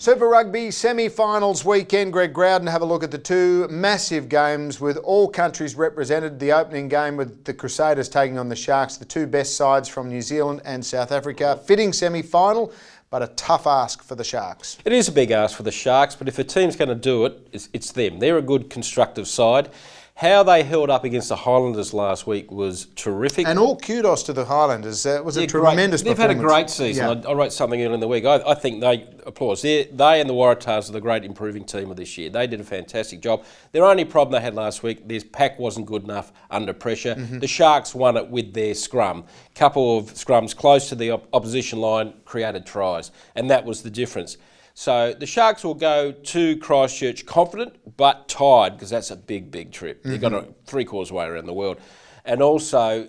Super Rugby semi-finals weekend. Greg Growden have a look at the two massive games with all countries represented. The opening game with the Crusaders taking on the Sharks, the two best sides from New Zealand and South Africa. Fitting semi-final, but a tough ask for the Sharks. It is a big ask for the Sharks, but if a team's going to do it, it's them. They're a good constructive side. How they held up against the Highlanders last week was terrific. And all kudos to the Highlanders. It was a tremendous performance. They've had a great season. Yeah. I wrote something in the week. I think they and the Waratahs are the great improving team of this year. They did a fantastic job. Their only problem they had last week, their pack wasn't good enough under pressure. Mm-hmm. The Sharks won it with their scrum. Couple of scrums close to the opposition line created tries, and that was the difference. So the Sharks will go to Christchurch confident but tired, because that's a big, big trip. Mm-hmm. They've got a three-quarters way around the world. And also,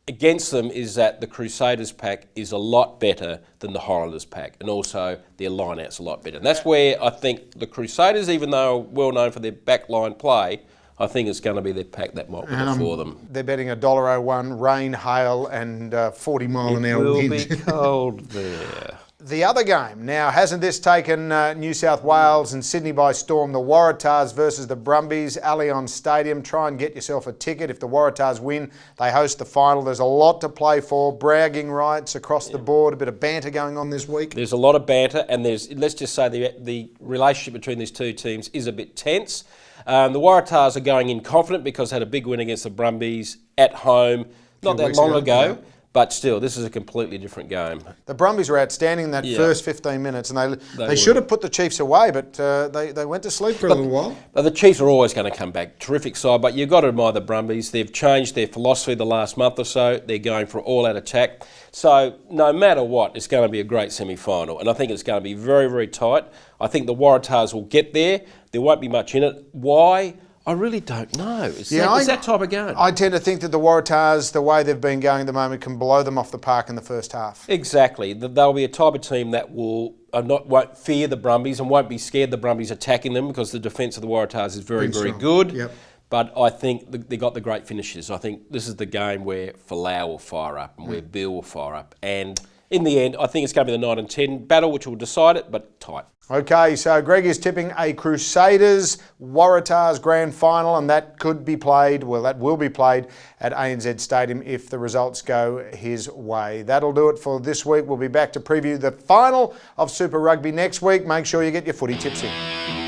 against them is that the Crusaders pack is a lot better than the Highlanders pack, and also their line-out's a lot better. And that's where I think the Crusaders, even though well known for their backline play, I think it's going to be their pack that might win it for them. They're betting $1.01, rain, hail and 40-mile-an-hour wind. It will be cold there. The other game, now hasn't this taken New South Wales and Sydney by storm? The Waratahs versus the Brumbies, Allianz Stadium. Try and get yourself a ticket. If the Waratahs win, they host the final. There's a lot to play for, bragging rights across the board, a bit of banter going on this week. There's a lot of banter, and let's just say the relationship between these two teams is a bit tense. The Waratahs are going in confident because they had a big win against the Brumbies at home not that long ago. Yeah. But still, this is a completely different game. The Brumbies were outstanding in that first 15 minutes, and they should have put the Chiefs away, but they went to sleep for a little while. But the Chiefs are always going to come back. Terrific side, but you've got to admire the Brumbies. They've changed their philosophy the last month or so. They're going for all-out attack. So no matter what, it's going to be a great semi-final, and I think it's going to be very, very tight. I think the Waratahs will get there. There won't be much in it. Why? I really don't know. It's that type of game. I tend to think that the Waratahs, the way they've been going at the moment, can blow them off the park in the first half. Exactly. They'll be a type of team that won't fear the Brumbies and won't be scared the Brumbies attacking them, because the defence of the Waratahs is very, very good. Yep. But I think they got the great finishes. I think this is the game where Folau will fire up and where Bill will fire up. And in the end, I think it's going to be the 9 and 10 battle, which will decide it, but tight. Okay, so Greg is tipping a Crusaders Waratahs grand final, and that could be played, that will be played at ANZ Stadium if the results go his way. That'll do it for this week. We'll be back to preview the final of Super Rugby next week. Make sure you get your footy tips in.